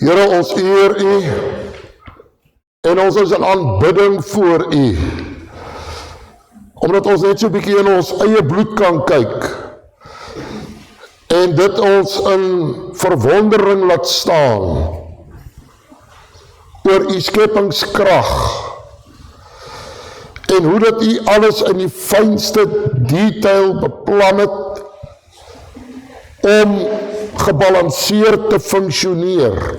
Here, ons eer U en ons is in aanbidding voor U. Omdat ons net so 'n bietjie in ons eie bloed kan kyk en dit ons in verwondering laat staan oor U skepingskrag en hoe dat U alles in die fynste detail beplan het om gebalanseerd te funksioneer.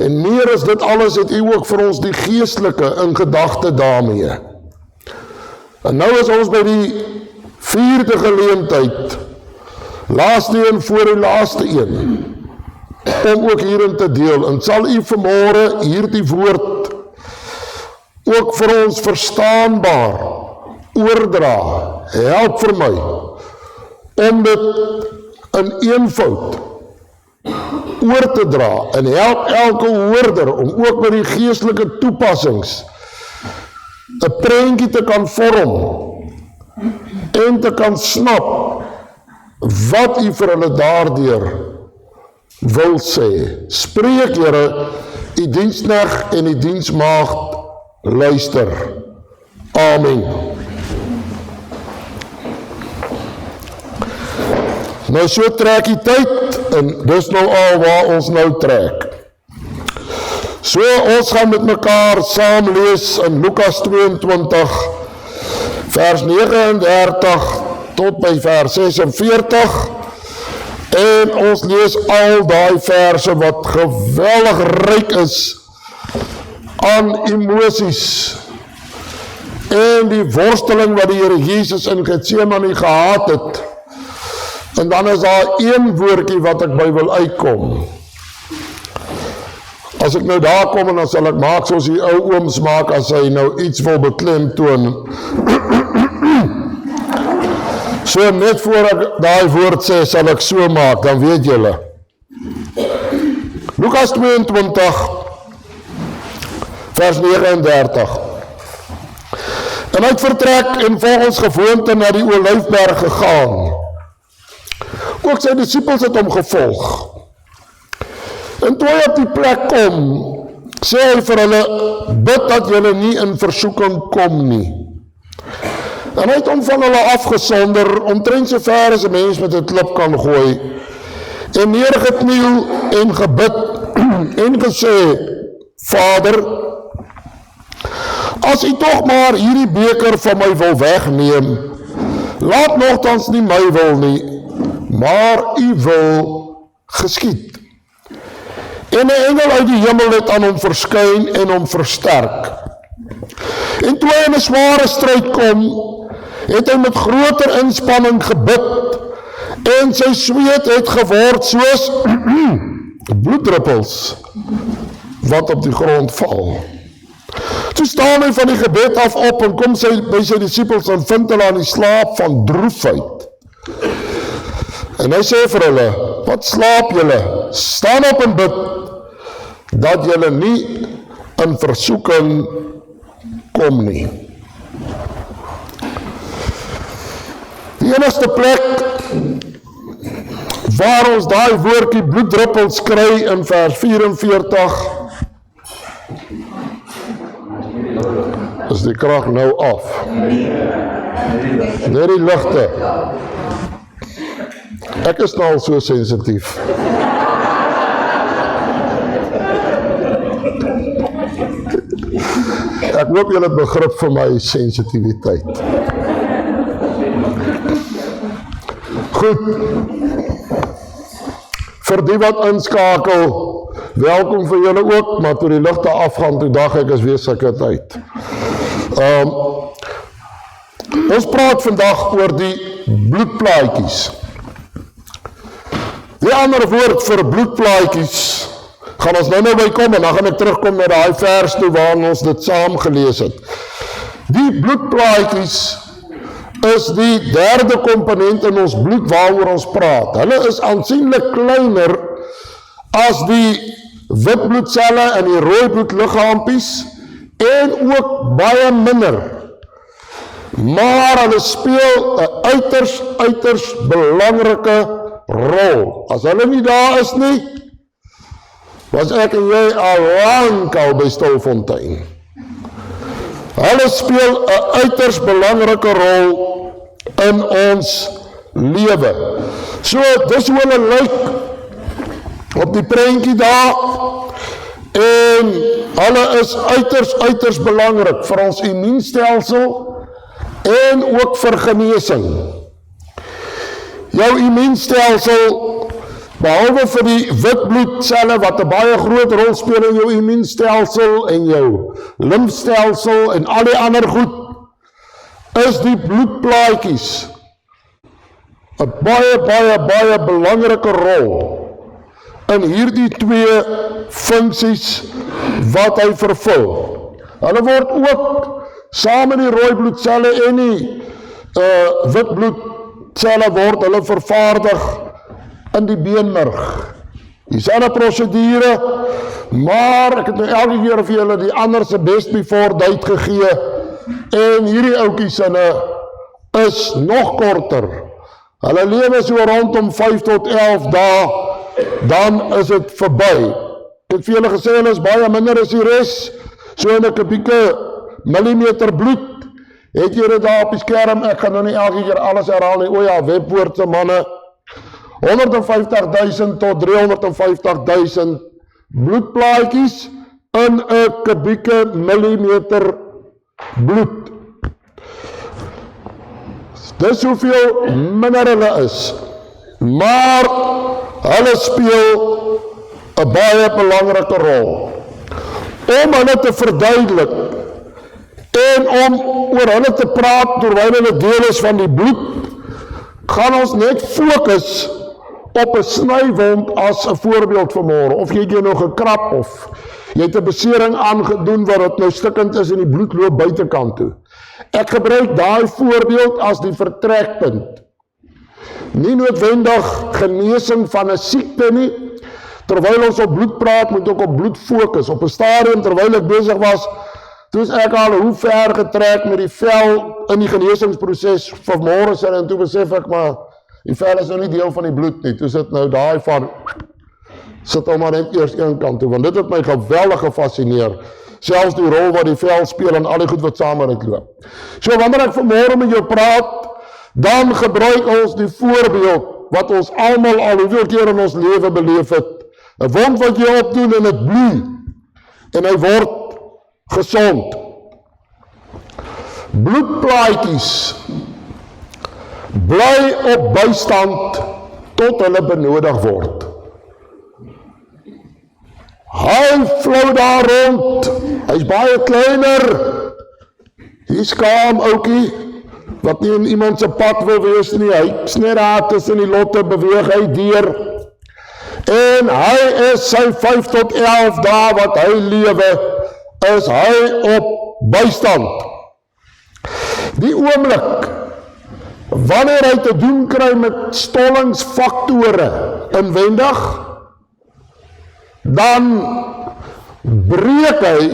En meer as dit alles het U ook vir ons die geestelike in gedagte daarmee. En nou is ons by die 4de geleentheid, laaste een voor die laaste een, om ook hierin te deel. En sal U vanmôre hierdie woord ook vir ons verstaanbaar oordra, help vir my, om dit in eenvoud oor te dra en help elke hoorder om ook met die geestelike toepassings 'n prentjie te kan vorm en te kan snap wat U vir hulle daardeur wil sê. Spreek, Here, U diensknegt en U diensmaagd luister. Amen. Nou so trek die tyd, en dis nou al waar ons nou trek. So, ons gaan met mekaar saam lees in Lukas 22, vers 39 tot by vers 46, en ons lees al daai verse wat geweldig ryk is aan emosies, en die worsteling wat die Here Jesus in Getsemane gehad het. En dan is daar een woordjie wat ek by wil uitkom. As ek nou daar kom en dan sal ek maak soos die ou ooms maak as hy nou iets wil beklemtoon. So net voor ek daai woord sê, sal ek so maak, dan weet julle. Lukas 22, vers 39. En hy het vertrek en volgens gewoonte na die Olyfberg gegaan. Ook sy disippels het hom gevolg. En toe hy op die plek kom, sê hy vir hulle, bid dat julle nie in versoeking kom nie. En hy het hom van hulle afgesonder, omtrent so ver as 'n mens met 'n klip kan gooi, en neergekniel en gebid, en gesê, Vader, as U tog maar hierdie beker van my wil wegneem, laat nogtans nie my wil nie, maar U wil geskied. En 'n engel uit die hemel het aan hom verskyn en hom versterk. En toe hy in 'n sware stryd kom, het hy met groter inspanning gebid, en sy sweet het geword soos bloeddruppels wat op die grond val. Toe staan hy van die gebed af op en kom by sy disippels en vind hulle aan die slaap van droefheid. En hy sê vir hulle, wat slaap julle? Staan op en bid, dat julle nie in versoeking kom nie. Die enigste plek waar ons daai woordjie bloeddruppels kry in vers 44, is die krag nou af. Net die ligte. Ek is nou al so sensitief. Ek hoop julle het begrip vir my sensitiwiteit. Goed. Vir die wat inskakel, welkom vir julle ook, maar toe die ligte afgaan, toe dag ek is weer sekuriteit. Ons praat vandag oor die bloedplaatjies. Die ander woord vir bloedplaatjies gaan ons nou bykom, en dan gaan ek terugkom na daai vers toe waarin ons dit saam gelees het. Die bloedplaatjies is die derde komponent in ons bloed waaroor ons praat. Hulle is aansienlik kleiner as die wit bloedselle en die rooi bloedliggaampies, en ook baie minder. Maar hulle speel 'n uiters belangrike rol. As hulle nie daar is nie, was ek en jy al lang al by Stilfontein. Hulle speel 'n uiters belangrike rol in ons lewe. So, dis hoe hulle lyk op die prentjie daar, en hulle is uiters belangrik vir ons immuunstelsel en ook vir genesing. Jou immuunstelsel, behalwe vir die witbloedselle wat 'n baie groot rol speel in jou immuunstelsel en jou limfstelsel en al die ander goed, is die bloedplaatjies 'n baie belangrike rol in hierdie twee funksies wat hy vervul. Hulle word ook saam met die rooi bloedselle en die witbloedselle word hulle vervaardig in die beenmerg. Dieselfde prosedure, maar ek het nou elke keer vir julle die ander se best before date gegee, en hierdie ouetjies is nog korter. Hulle lewe so rondom 5 tot 11 dae, dan is dit verby. Ek het vir julle gesê, hulle is baie minder as die res, so in 'n kubieke millimeter bloed, het jy dit daar op die skerm, ek gaan nou nie elke keer alles herhaal nie, o ja, Webwoordse manne, 150.000 tot 350.000 bloedplaatjies in 'n kubieke millimeter bloed. Dis hoeveel minder hulle is, maar hulle speel 'n baie belangrike rol. Om hulle te verduidelik en om oor hulle te praat terwyl hulle deel is van die bloed, gaan ons net fokus op 'n snywond as 'n voorbeeld vanmôre, of jy nou gekrap of jy het 'n besering aangedoen wat dit nou stikkend is en die bloed loop buitekant toe. Ek gebruik daai voorbeeld as die vertrekpunt. Nie noodwendig genesing van 'n siekte nie. Terwyl ons op bloed praat, moet ook op bloed fokus. Op 'n stadium terwyl ek besig was, toe is ek al hoe ver getrek met die vel in die genesingsproses vanmôre sin, en toe besef ek maar die vel is nou nie deel van die bloed nie. Toe sit nou daai van sit hom maar net eers een kant toe, want dit het my geweldig gefascineer. Selfs die rol wat die vel speel en al die goed wat saam met dit loop. So wanneer ek vanmôre met jou praat, dan gebruik ons die voorbeeld wat ons almal al hoeveel keer in ons lewe beleef het. 'n wond wat jy opdoen en dit bloei en hy word gesond. Bloedplaatjies bly op bystand tot hulle benodig word. Hy flou daar rond, hy's baie kleiner, hy skaam oukie, wat nie in iemand se pad wil wees nie, hy snet daar tussen die lotte, beweeg hy deur, en hy is sy 5 tot 11 dae wat hy lewe, is hy op bystand. Die oomblik, wanneer hy te doen kry met stollingsfaktore inwendig, dan breek hy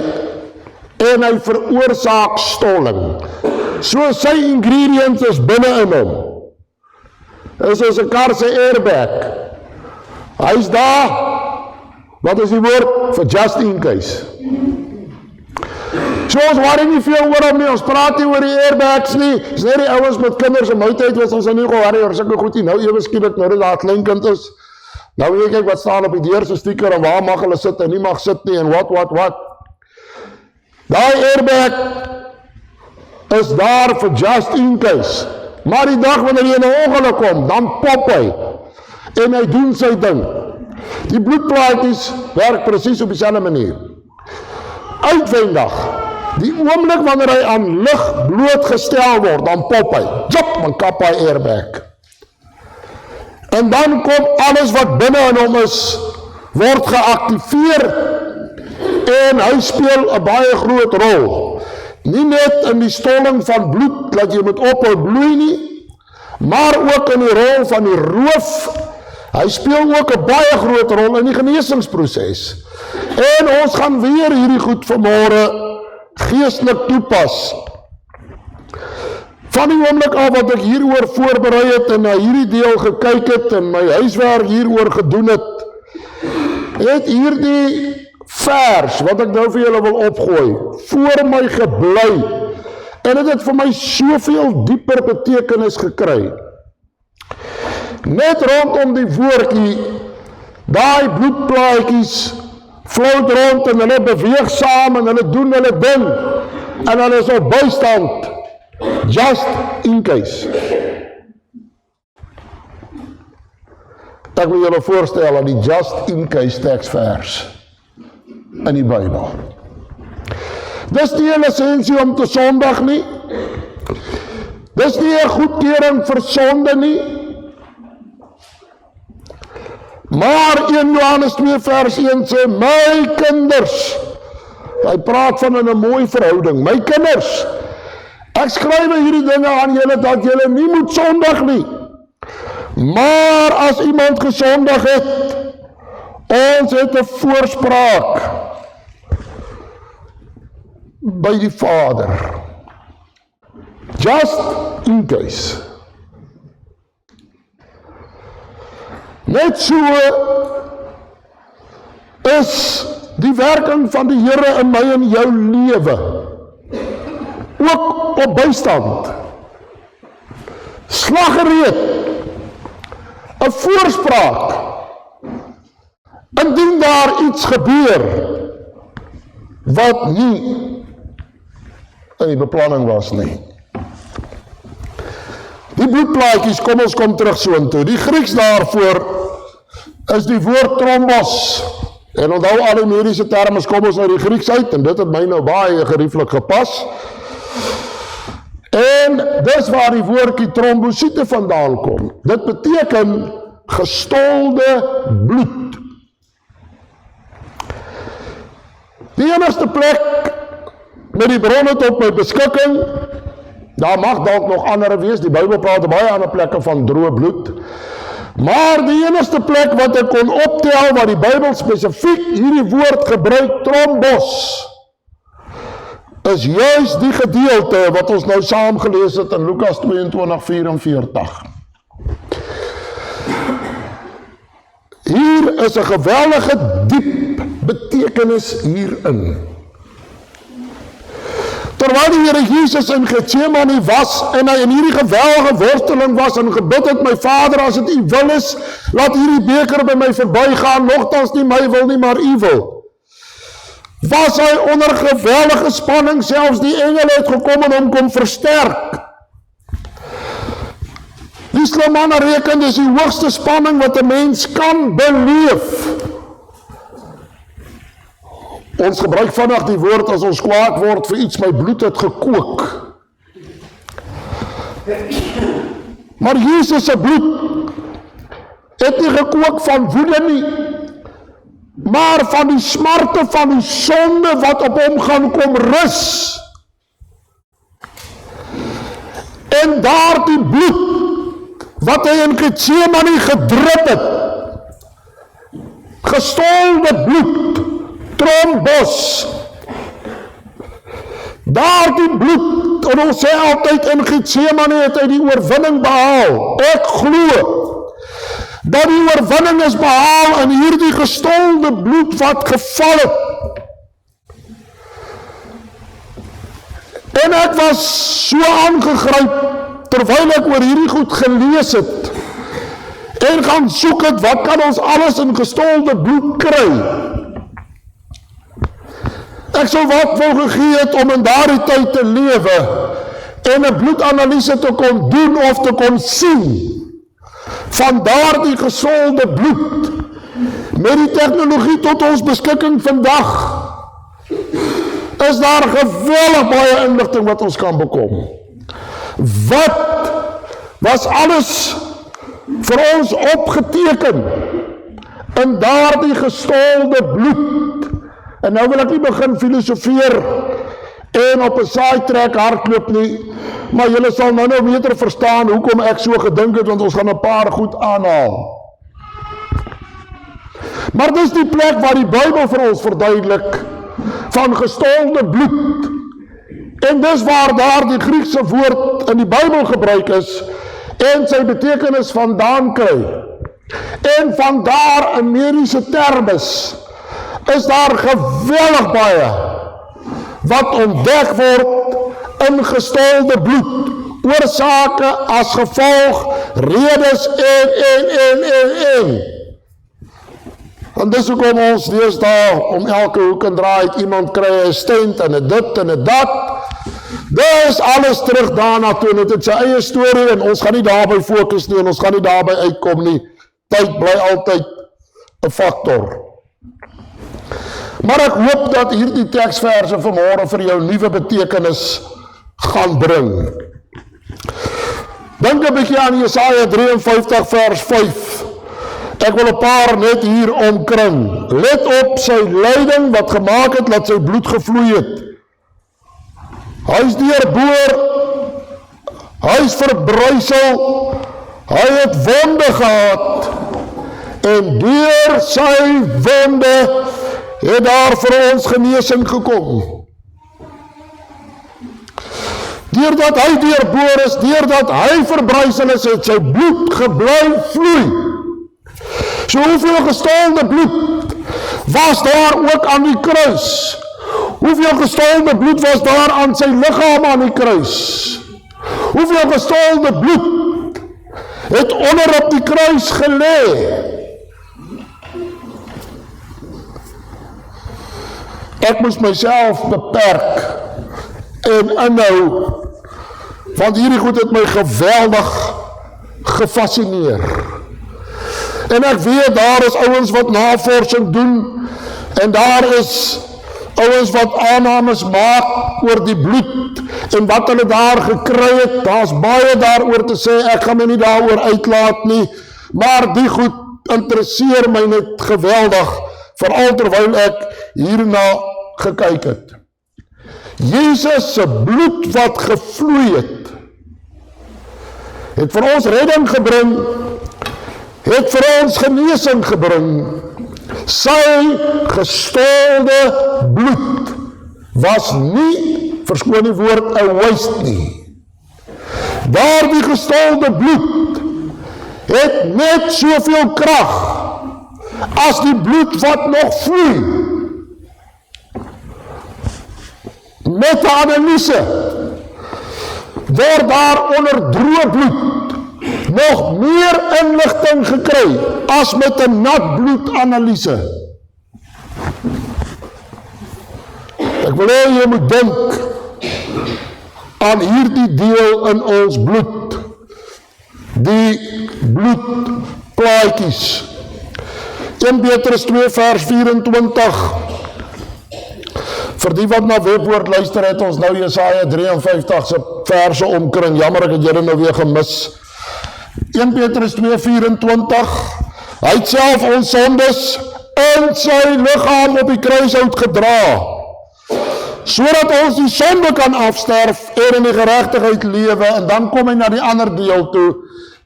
en hy veroorsaak stolling. So sy ingredients is binne in hom. Is soos 'n kar se airbag. Hy's daar, wat is die woord? For just in case. So ons worry nie veel oor hom nie, ons praat nie oor die airbags nie. Dis net die ouens met kinders in my tyd was ons nie geworry oor sulke goed nie. Nou ewe skielik, nou dat daar 'n klein kind is, nou weet jy wat staan op die deur se stiker en waar mag hulle sit en nie mag sit nie en wat. Daai airbag is daar vir just in case. Maar die dag wanneer jy in 'n ongeluk kom, dan pop hy en hy doen sy ding. Die bloedplaatjies werk presies op dieselfde manier. Uitwendig, die oomblik wanneer hy aan lig blootgestel word, dan pop hy, dan kap hy airbag. En dan kom alles wat binne in hom is, word geactiveer en hy speel 'n baie groot rol. Nie net in die stolling van bloed, dat jy moet ophou bloei nie, maar ook in die rol van die roof. Hy speel ook 'n baie groot rol in die genesingsproses. En ons gaan weer hierdie goed vanmôre geestelik toepas. Van die oomblik af wat ek hieroor voorberei het en na hierdie deel gekyk het en my huiswerk hieroor gedoen het, het hierdie vers, wat ek nou vir julle wil opgooi, voor my gebly, en het het vir my soveel dieper betekenis gekry. Net rondom die woordjie, daai bloedplaatjies floot rond en hulle beweeg saam en hulle doen hulle ding en hulle is op bystand, just in case. Ek wil julle voorstel aan die just in case teksvers in die Bybel. Dis nie 'n lisensie om te sondig nie. Dis nie 'n goedkeuring vir sonde nie. Maar 1 Johannes 2 vers 1 sê, my kinders, hy praat van in 'n mooi verhouding, my kinders, ek skryf hierdie dinge aan julle, dat julle nie moet sondig nie. Maar as iemand gesondig het, ons het 'n voorspraak by die Vader. Just in case. Net so is die werking van die Here in my en jou lewe ook op bystand. Slaggereed, 'n voorspraak, indien daar iets gebeur wat nie in die beplanning was nie. Die bloedplaatjies, kom ons kom terug soontoe. Die Grieks daarvoor is die woord trombos. En onthou al die mediese terme, kom ons uit die Grieks uit, en dit het my nou baie gerieflik gepas. En dis waar die woordjie trombosiete vandaan kom. Dit beteken gestolde bloed. Die enigste plek met die bron het op my beskikking, daar mag dalk nog ander wees, die Bybel praat op baie ander plekke van droë bloed, maar die enigste plek wat ek kon optel, waar die Bybel spesifiek hierdie woord gebruik, trombos, is juist die gedeelte wat ons nou saam gelees het in Lukas 22:44. Hier is 'n geweldige diep betekenis hierin. Terwyl die Here Jesus in Getsemane was en hy in hierdie geweldige worsteling was en gebid het, my Vader, as dit U wil is, laat hierdie beker by my verbygaan, nogtans nie my wil nie, maar U wil. Was hy onder geweldige spanning, selfs die engele het gekom en hom kom versterk. Die Slamanne reken dis die hoogste spanning wat 'n mens kan beleef. Ons gebruik vandag die woord as ons kwaad word vir iets, my bloed het gekook. Maar Jesus se bloed het nie gekook van woede nie, maar van die smarte van die sonde wat op hom gaan kom rus. En daardie bloed wat hy in Getsemane gedrup het, gestolde bloed, trombos, daardie bloed, en ons sê altyd in Getsemane het hy die oorwinning behaal. Ek glo dat die oorwinning is behaal in hierdie gestolde bloed wat geval het. En ek was so aangegryp terwyl ek oor hierdie goed gelees het en gaan soek het, wat kan ons alles in gestolde bloed kry? Ek sou wat wou gegee het om in daardie tyd te lewe en 'n bloedanalise te kon doen of te kon sien van daardie gesonde bloed. Met die tegnologie tot ons beskikking vandag is daar geweldig baie inligting wat ons kan bekom. Wat was alles vir ons opgeteken in daardie gestolde bloed? En nou wil ek nie begin filosofeer en op 'n saaitrek hardloop nie, maar julle sal nou beter verstaan hoekom ek so gedink het, want ons gaan 'n paar goed aanhaal. Maar dis die plek waar die Bybel vir ons verduidelik van gestolde bloed. En dis waar daar die Griekse woord in die Bybel gebruik is en sy betekenis vandaan kry. En van daar in mediese termes is daar geweldig baie wat ontdek word in gestolde bloed, oorsake as gevolg, redes en. En dis hoekom ons deesdae om elke hoek en draai het iemand kry 'n stent en 'n dit en 'n dat. Dis alles terug daarna toe, en dit het sy eie storie en ons gaan nie daarby fokus nie en ons gaan nie daarby uitkom nie. Tyd bly altyd 'n faktor. Maar ek hoop dat hierdie teksverse vanmôre vir jou nuwe betekenis gaan bring. Dink 'n bietjie aan Jesaja 53 vers 5. Ek wil 'n paar net hier omkring. Let op sy lyding wat gemaak het dat sy bloed gevloei het. Hy is deurboor, hy is verbruisel, hy het wonde gehad, en deur sy wonde het daar vir ons genesing gekom. Deurdat hy deurboor is, deurdat hy verbruisel is, het sy bloed gebly vloei. So hoeveel gestolde bloed was daar ook aan die kruis? Hoeveel gestolde bloed was daar aan sy liggaam aan die kruis? Hoeveel gestolde bloed het onder op die kruis gelê? Ek moes myself beperk en inhou, want hierdie goed het my geweldig gefascineer. En ek weet, daar is ouens wat navorsing doen, en daar is ouens wat aannames maak oor die bloed, en wat hulle daar gekry het. Daar's baie daaroor te sê, ek gaan my nie daaroor uitlaat nie, maar die goed interesseer my net geweldig, veral terwyl ek hierna gekyk het. Jesus se bloed wat gevloei het vir ons redding gebring, het vir ons genesing gebring. Sy gestolde bloed was nie, verskoon die woord, 'n waste nie. Daardie gestolde bloed het net soveel krag as die bloed wat nog vloei. Met 'n analise word daar onder droë bloed nog meer inligting gekry as met 'n nat bloed analise. Ek wil hê jy moet dink aan hierdie deel in ons bloed, die bloedplaatjies. 1 Petrus 2 vers 24. Vir die wat na Webwoord luister, het ons nou Jesaja 53 se verse omkring. Jammer, ek het julle nou weer gemis. 1 Petrus 2:24. Hy het self ons sondes in sy liggaam op die kruishout gedra, sodat ons die sonde kan afsterf en in die geregtigheid lewe. En dan kom hy na die ander deel toe,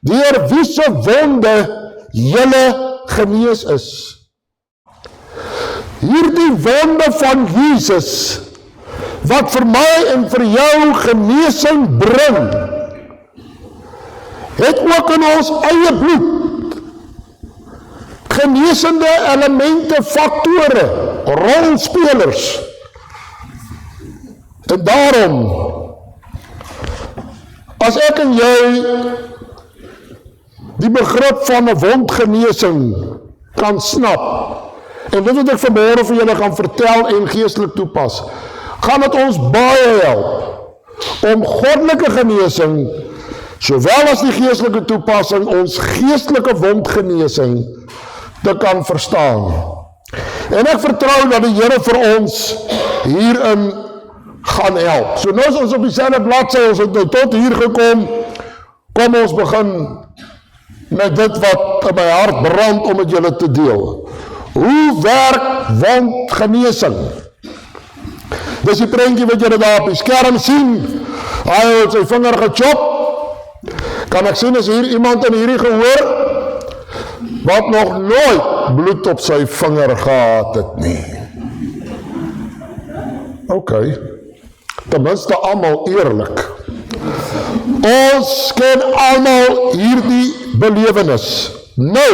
deur wie se wonde julle genees is. Hierdie wonde van Jesus, wat vir my en vir jou genesing bring, het ook in ons eie bloed genesende elemente, faktore, rolspelers. En daarom, as ek en jy die begrip van 'n wondgenesing kan snap, en dit wat ek vanmôre vir julle gaan vertel en geestelik toepas, gaan dit ons baie help om goddelike genesing, sowel as die geestelike toepassing, ons geestelike wondgenesing te kan verstaan. En ek vertrou dat die Here vir ons hierin gaan help. So nou is ons op dieselfde bladsy, ons het nou tot hier gekom. Kom ons begin met dit wat in my hart brand om met julle te deel. Hoe werk wondgenesing? Dis die prentjie wat julle daar op die skerm sien. Hy het sy vinger gechop. Kan ek sien, is hier iemand in hierdie gehoor wat nog nooit bloed op sy vinger gehad het nie. OK, ten minste almal eerlik. Ons ken almal hierdie belewenis. Nou,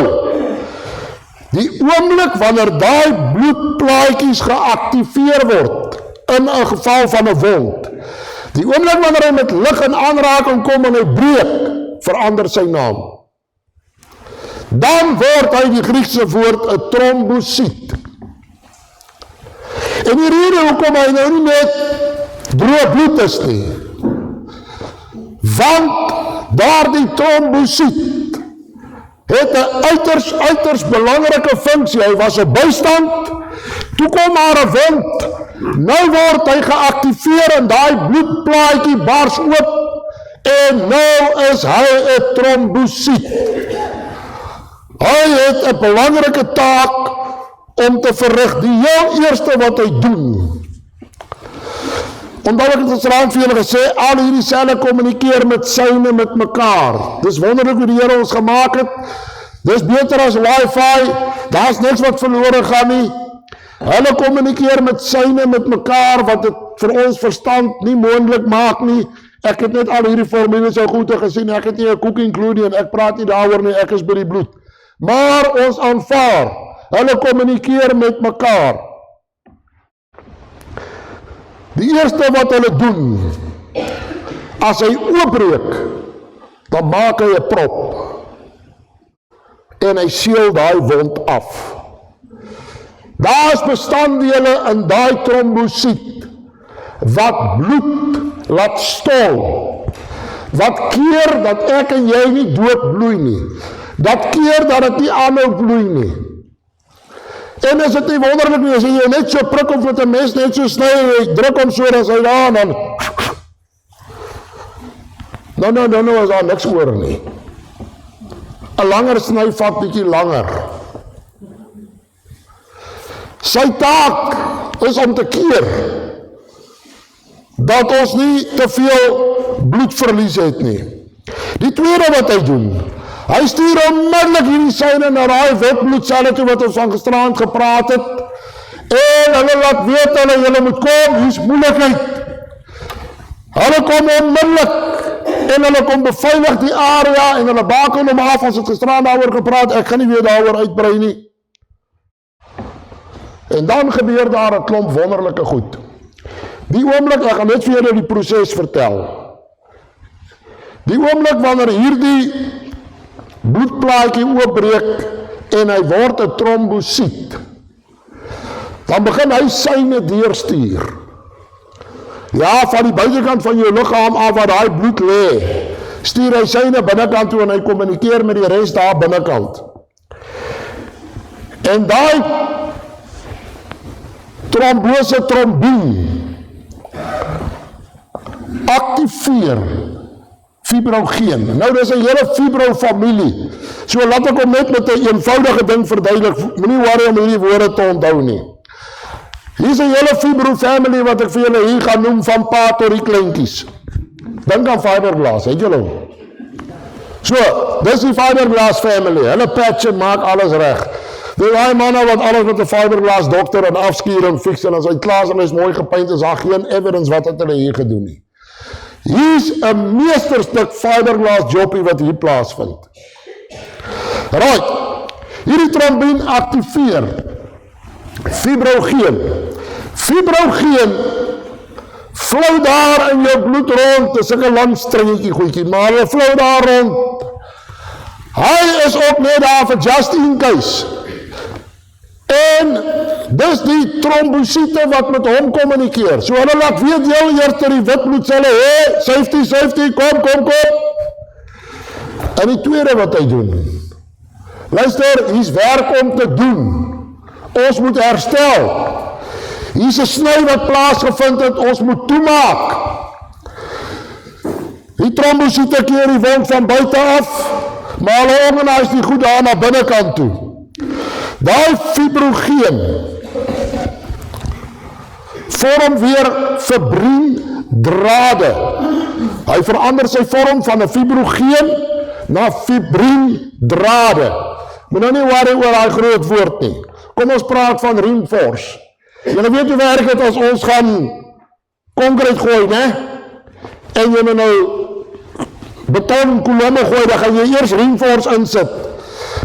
die oomblik wanneer daai bloedplaatjies geactiveer word, in 'n geval van 'n wond, die oomblik wanneer hy met lig in aanraking kom en hy breek, verander sy naam. Dan word hy die Griekse woord 'n trombosiet. En die rede hoekom hy nou nie net droë bloed is nie, want daardie trombosiet het 'n uiters belangrike funksie. Hy was 'n bystand, toe kom maar 'n wond, nou word hy geactiveer en daai bloedplaatjie bars oop en nou is hy 'n trombosiet. Hy het 'n belangrike taak om te verrig. Die heel eerste wat hy doen, omdat ek het gisterand vir julle gesê, al hierdie selle kommunikeer met syne met mekaar. Dis wonderlik hoe die Here ons gemaak het. Dis beter as wifi, daar's niks wat verlore gaan nie. Hulle kommunikeer met syne met mekaar, wat het vir ons verstand nie moontlik maak nie. Ek het net al hierdie formules so goed gesien, ek het nie 'n cooking clue nie, en ek praat nie daaroor nie, ek is by die bloed. Maar ons aanvaar, hulle kommunikeer met mekaar. Die eerste wat hulle doen, as hy oopbreek, dan maak hy 'n prop en hy seël daai wond af. Daar is bestanddele in daai trombosiet wat bloed laat stol, wat keer dat ek en jy nie doodbloei nie, dat keer dat dit nie aanhou bloei nie. En is dit nie wonderlik nie, as jy net so prik of met 'n mes net so sny, jy druk hom so, dan hy daar, dan nou is daar niks oor nie. 'n langer sny vat bietjie langer. Sy taak is om te keer dat ons nie te veel bloedverlies het nie. Die tweede wat hy doen, hy stuur onmiddellik hierdie syne na daai wit bloedselle toe wat ons van gisterand gepraat het, en hulle laat weet hulle moet kom, hier is moeilikheid. Hulle kom onmiddellik en hulle kom beveilig die area en hulle baken hom af. Ons het gisterand daaroor gepraat, ek gaan nie weer daaroor uitbrei nie. En dan gebeur daar 'n klomp wonderlike goed. Die oomblik, ek gaan net vir julle die proses vertel. Die oomblik wanneer hierdie bloedplaatjie oopbreek en hy word 'n trombosiet, dan begin hy syne deurstuur. Ja, van die buitekant van jou liggaam af waar daai bloed lê, stuur hy syne binnekant toe en hy kommunikeer met die res daar binnekant. En daai trombose trombien aktiveer fibrogeen. Nou, dis 'n hele fibrofamilie. So laat ek hom net met 'n eenvoudige ding verduidelik. Moenie worry om hierdie woorde te onthou nie. Hier is 'n hele fibrofamilie wat ek vir julle hier gaan noem, van pa tot die kleintjies. Dink aan fiberglass, het julle hom? So, dis die fiberglass family. Hulle patch en maak alles reg. Die manne wat alles met 'n fiberglass dokter en afskuur en fix en as hy klaar is en hy's mooi gepaint, is daar geen evidence wat het hulle hier gedoen nie. Hier's 'n meesterstuk fiberglass jobbie wat hier plaasvind. Right, hierdie trombien aktiveer fibrogeen. Fibrogeen flou daar in jou bloed rond, dis 'n lang stringetjie goedjie, maar hy flou daar rond. Hy is ook net daar vir just in case. En dis die trombosiete wat met hom kommunikeer. So hulle laat weet heel eers dat die wit bloedselle, hey, safety, kom. En die tweede wat hy doen, luister, hier's werk om te doen. Ons moet herstel. Hier's 'n sny wat plaasgevind het, ons moet toemaak. Die trombosiete keer die wond van buite af, maar hulle organise die goed daar na binnekant toe. Daai fibrogeen vorm weer fibriendrade. Hy verander sy vorm van 'n fibrogeen na fibriendrade. Moet nou nie worry oor daai groot woord nie. Kom ons praat van reinforce. Julle weet hoe werk dit as ons gaan konkrete gooi, né? En jy nou beton kolomme gooi, dan gaan jy eers reinforce insit.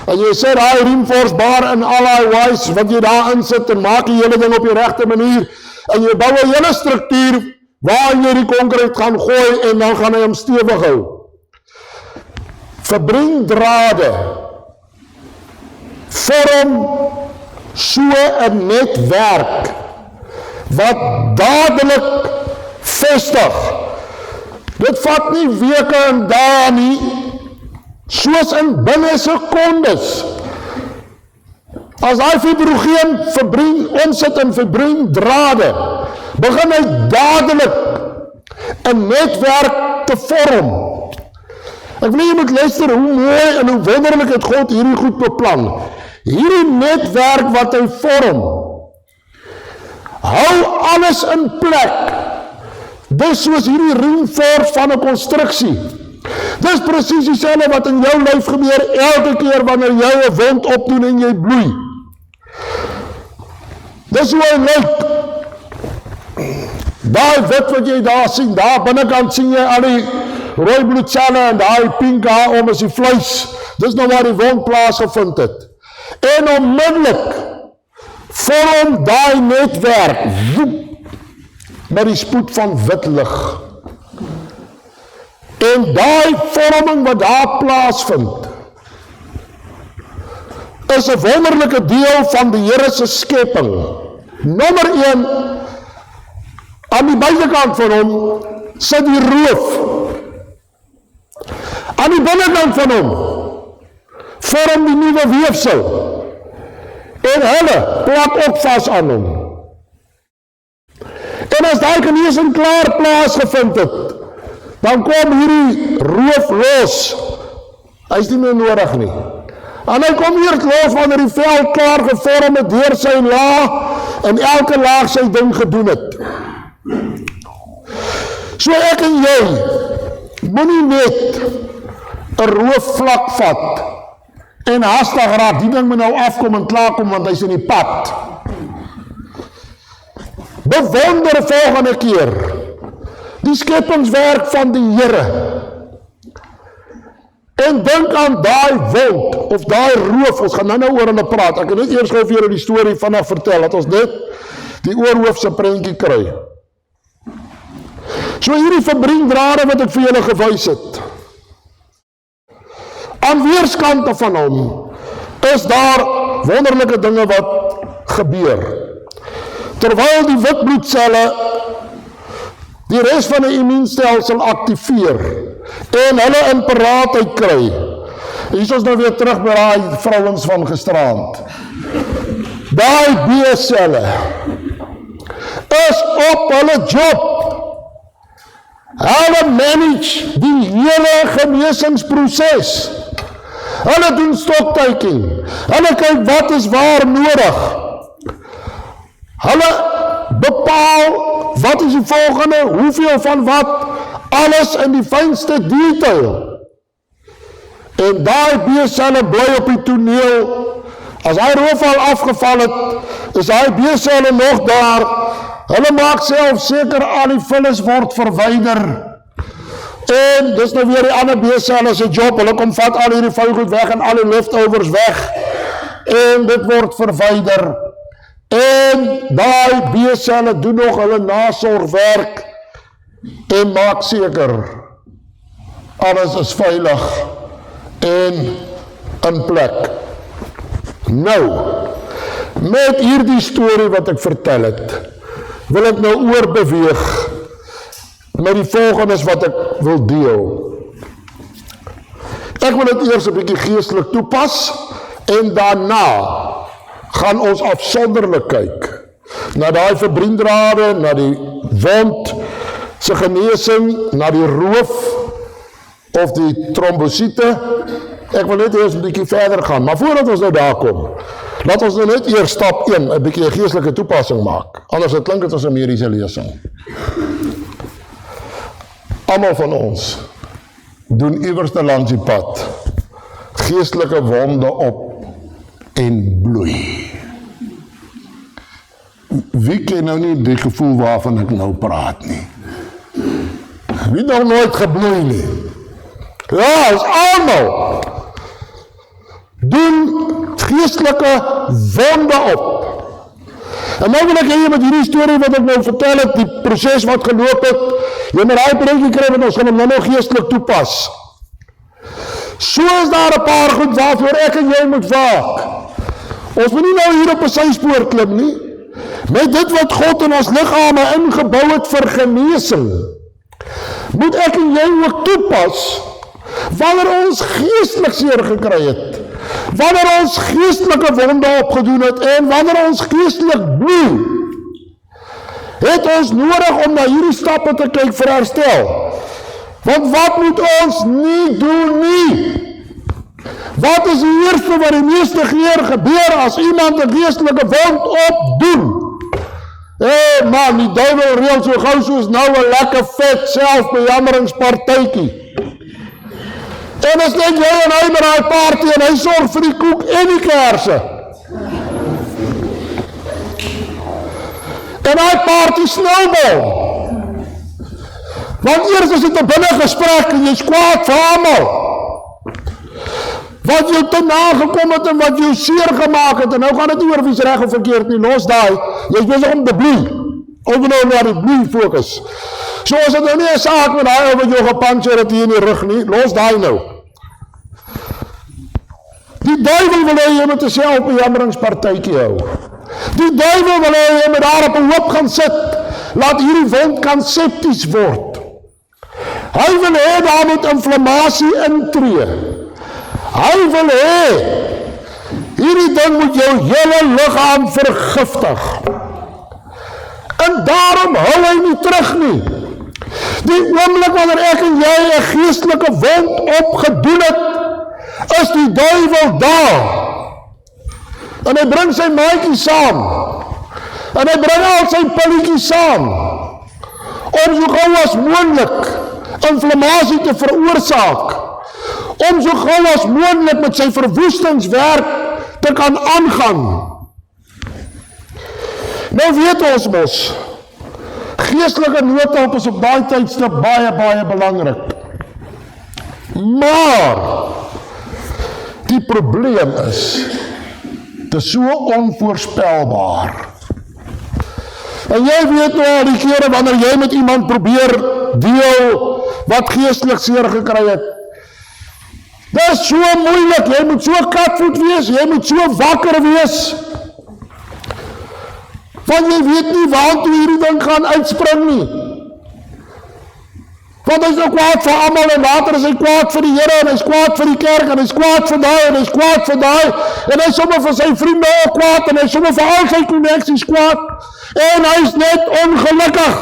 En jy sê daai reinforced bar in al die ways wat jy daar insit en maak die hele ding op die regte manier en jy bou 'n hele struktuur waar jy die konkreet gaan gooi en dan gaan hy hom stewig hou. Verbringdrade vorm so 'n netwerk wat dadelik vestig. Dit vat nie weke en dae nie, soos in binne sekondes. As hy fibrogeen omsit in verbringdrade, begin hy dadelik 'n netwerk te vorm. Ek wil jy moet luister hoe mooi en hoe wonderlik het God hierdie goed beplan. Hierdie netwerk wat hy vorm, hou alles in plek. Dis soos hierdie reinforce van 'n konstruksie. Dis presies dieselfde wat in jou lyf gebeur elke keer wanneer jy 'n wond opdoen en jy bloei. Dis hoe hy lyk. Daai wit wat jy daar sien, daar binnekant sien jy al die rooi bloedselle en daai pink om is die vleis. Dis nou waar die wond plaasgevind het. En onmiddellik vorm daai netwerk met die spoed van wit lig. En daai vorming wat daar plaasvind is 'n wonderlike deel van die Here se skepping. Nommer 1, aan die buitekant van hom sit die roof. Aan die binnekant van hom vorm die nuwe weefsel. En hulle plak ook vas aan hom. En as daai genesing klaar plaasgevind het, dan kom hierdie roof los. Hy is nie meer nodig nie. En hy kom hier los wanneer die vel klaar gevorm het deur sy laag en elke laag sy ding gedoen het. So ek en jy moenie net 'n roofvlak vat en haastig raak, die ding moet nou afkom en klaarkom want hy's in die pad. Bewonder volgende keer die skepingswerk van die Here. En dink aan daai wond of daai roof, ons gaan nou oor hulle praat. Ek het net eers gou vir julle die storie vanaf vertel, dat ons net die oorhoofse prentjie kry. So hierdie verbringdrade wat ek vir julle gewys het. Aan weerskante van hom is daar wonderlike dinge wat gebeur. Terwyl die wit bloedselle die res van die immuunstelsel aktiveer en hulle in paraatheid kry. Hier is ons nou weer terug by daai vrouens van gisteraand. Daai B-selle is op hulle job. Hulle manage die hele genesingsproses. Hulle doen stocktaking. Hulle kyk wat is waar nodig. Hulle bepaal wat is die volgende, hoeveel van wat, alles in die fynste detail. En daai B-selle bly op die toneel. As hy roofval afgeval het, is daai B-selle nog daar. Hulle maak self seker al die vullis word verwyder. En dis nou weer die ander B-selle se job. Hulle kom vat al hierdie vuilgoed weg en al die leftovers weg. En dit word verwyder. En daai B-selle doen nog hulle nasorgwerk en maak seker alles is veilig en in plek. Nou, met hierdie storie wat ek vertel het, wil ek nou oorbeweeg met die volgendes wat ek wil deel. Ek wil dit eers 'n bietjie geestelik toepas en daarna gaan ons afsonderlik kyk na daai verbringdrade, na die wond se genesing, na die roof of die trombosiete. Ek wil net eers 'n bietjie verder gaan, maar voordat ons nou daar kom, laat ons nou net eers stap 1, 'n bietjie 'n geestelike toepassing maak. Anders het klink dit as 'n mediese lesing. Almal van ons doen iewers langs die pad geestelike wonde op en bloei. Wie ken nou nie die gevoel waarvan ek nou praat nie? Wie nog nooit gebloei nie? Ja, is almal. Doen geestelike wonde op. En nou wil ek hê met hierdie storie wat ek nou vertel het, die proses wat geloop het, jy moet daai prentjie kry want ons gaan hom nou nog geestelik toepas. So is daar 'n paar goed waarvoor ek en jy moet waak. Ons moet nie nou hier op 'n syspoor klim nie. Met dit wat God in ons liggame ingebou het vir genesing, moet ek en jy ook toepas wanneer ons geestelik seer gekry het, wanneer ons geestelike wonde opgedoen het en wanneer ons geestelik bloei, het ons nodig om na hierdie stappe te kyk vir herstel. Want wat moet ons nie doen nie? Wat is die eerste wat die meeste keer gebeur as iemand 'n geestelike wond opdoen? Man, die duiwel reël so gou soos nou 'n lekker vet selfbejammeringspartytjie. En as net jy en hy met daai party en hy sorg vir die koek en die kersse. En daai party snowball. Want eers is dit 'n binnegesprek en jy's kwaad vir almal. Wat jou te nagekom het en wat jou seer gemaak het, en nou gaan dit nie oor wie's reg of verkeerd nie, los daai, jy's besig om te bloei, of nou na die bloei fokus. So is dit nou nie 'n saak met daai ou wat jou gepuncher het hier in die rug nie, los daai nou. Die duiwel wil hê jy moet 'n selfbejammeringspartytjie hou. Die duiwel wil hê jy moet daar op 'n hoop gaan sit, laat hierdie wond kan septies word. Hy wil hê daar moet inflammasie intree. Hy wil hê, hierdie ding moet jou hele liggaam vergiftig. En daarom hou hy nie terug nie. Die oomblik wanneer ek en jy 'n geestelike wond opgedoen het, is die duiwel daar. En hy bring sy maatjies saam. En hy bring al sy pilletjies saam. Om so gou as moontlik inflammasie te veroorsaak. Om so gou as moontlik met sy verwoestingswerk te kan aangaan. Nou weet ons mos, geestelike noodhulp is op daai tydstip baie belangrik. Maar die probleem is, dit is so onvoorspelbaar. En jy weet nou al die kere wanneer jy met iemand probeer deel wat geestelik seer gekry het. Dit is so moeilik, jy moet so katvoet wees, jy moet so wakker wees. Want jy weet nie waartoe hierdie ding gaan uitspring nie. Want hy is nou kwaad vir almal en later is hy kwaad vir die Here en hy is kwaad vir die kerk en hy is kwaad vir daai en hy is kwaad vir daai en hy is sommer vir sy vriende ook kwaad en hy is sommer vir al sy koneksies kwaad en hy is net ongelukkig.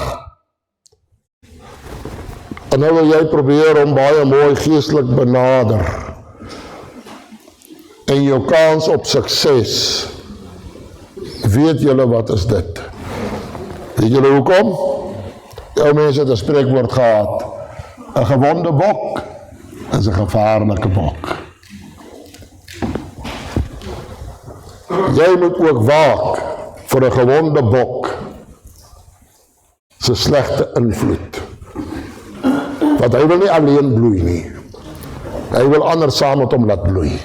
En nou wil jy probeer om baie mooi geestelik benader en jou kans op sukses, weet julle wat is dit? Weet julle hoekom? Jou mense het 'n spreekwoord gehad, 'n gewonde bok is 'n gevaarlike bok. Jy moet ook waak vir 'n gewonde bok se slegte invloed. Want hy wil nie alleen bloei nie. Hy wil ander saam met hom laat bloei.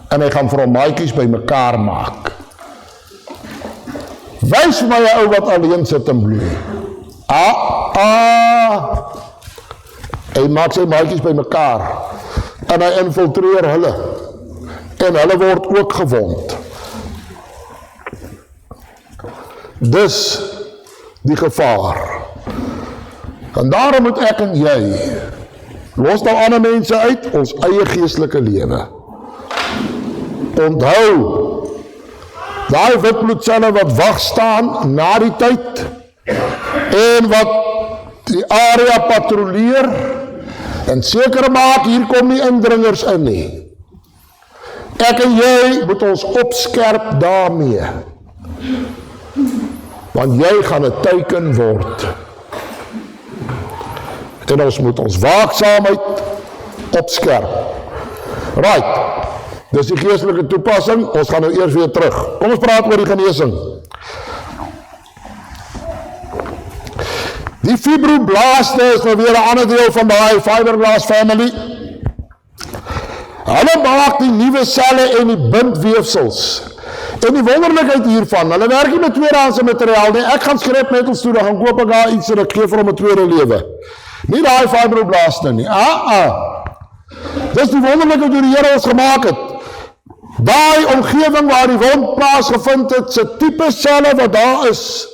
En hy gaan vir hom maatjies by mekaar maak. Wys my 'n ou wat alleen sit en bloei. Hy maak sy maatjies by mekaar en hy infiltreer hulle en hulle word ook gewond. Dis die gevaar. En daarom moet ek en jy los nou ander mense uit ons eie geestelike lewe. Onthou, daai witbloedselle wat wag staan na die tyd en wat die area patrolleer en seker maak hier kom nie indringers in nie. Ek en jy moet ons opskerp daarmee. Want jy gaan 'n teiken word. En ons moet ons waaksaamheid opskerp. Right. Dis die geestelike toepassing. Ons gaan nou eers weer terug. Kom ons praat oor die genesing. Die fibroblaste is nou weer 'n ander deel van daai fiberglass family. Hulle maak die nuwe selle en die bindweefsels. En die wonderlikheid hiervan, hulle werk nie met tweedehandse materiaal nie. Ek gaan skrapmetals toe, dan gaan koop ek daar iets en ek gee vir hom 'n tweede lewe. Nie daai fibroblaste nie. Dis die wonderlikheid hoe die Here ons gemaak het. Daai omgewing waar die wond plaasgevind het, se tipe selle wat daar is.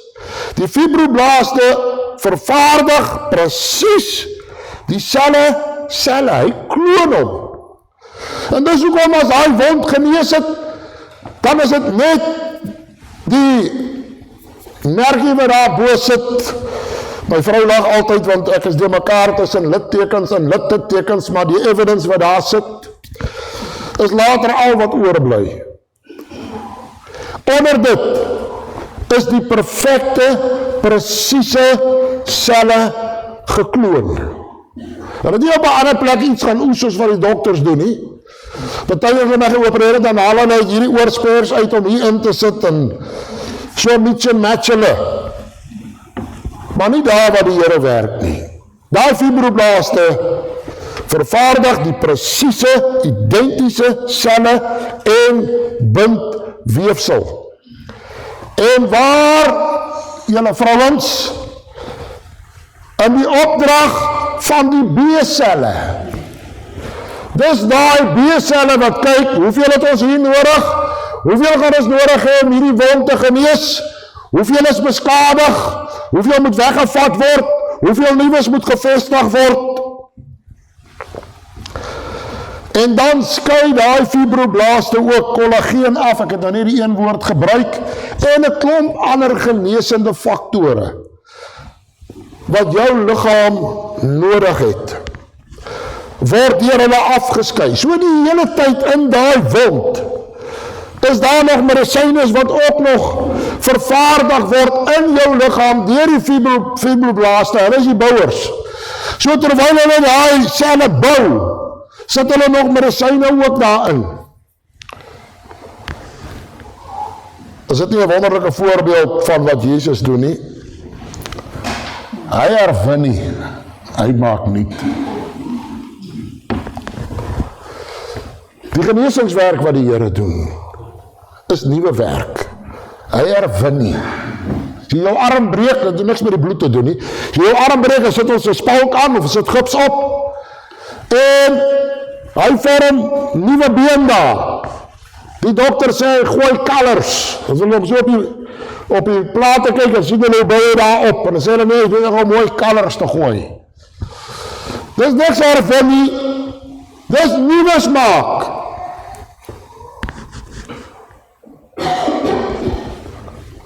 Die fibroblaste vervaardig presies dieselfde selle. Hy kloon hom. En dis hoekom as hy wond genees het, dan is dit net die merkie wat daar bo sit. My vrou lag altyd, want ek is deur mekaar tussen littekens en littekens, maar die evidence wat daar sit, is later al wat oorbly. Onder dit is die perfekte, presiese selle gekloon. Hulle het nie op 'n ander plek iets gaan oes soos wat die dokters doen nie. Party hulle my geopereer het, dan haal hulle hierdie oorspeurs uit om hier in te sit en so mix en match hulle. Maar nie daar waar die Here werk nie. Daai fibroblaste vervaardig die presiese, identiese selle en bindweefsel. En waar, julle vrouens, in die opdrag van die B-selle. Dis daai B-selle wat kyk, hoeveel het ons hier nodig? Hoeveel gaan ons nodig hê om hierdie wond te genees? Hoeveel is beskadig? Hoeveel moet weggevat word? Hoeveel nuus moet gevestig word? En dan skei daai fibroblaste ook kollageen af, ek het nou net die een woord gebruik, en 'n klomp ander genesende faktore wat jou liggaam nodig het, word deur hulle afgeskei. So die hele tyd in daai wond is daar nog medisyne wat ook nog vervaardig word in jou liggaam deur die fibroblaste. Hulle is die bouers. So terwyl hulle daai selle bou, sit hulle nog medisyne ook daarin. Is dit nie 'n wonderlike voorbeeld van wat Jesus doen nie? Hy erwin nie, hy maak niet. Die genesingswerk wat die Here doen, is nuwe werk. Hy erwin nie. As jy jou arm breek, dat het niks met die bloed te doen nie. As jy jou arm breek, dan sit ons 'n spalk aan, of sit gips op, en hy vorm nuwe been daar. Die dokter sê, gooi kalers. As hulle op so op die plate kyk, en sien hulle bouw daar op, en dan sê hulle, nee, ek wil nog mooi kalers te gooi. Dis niks erwin nie, dis nuus maak.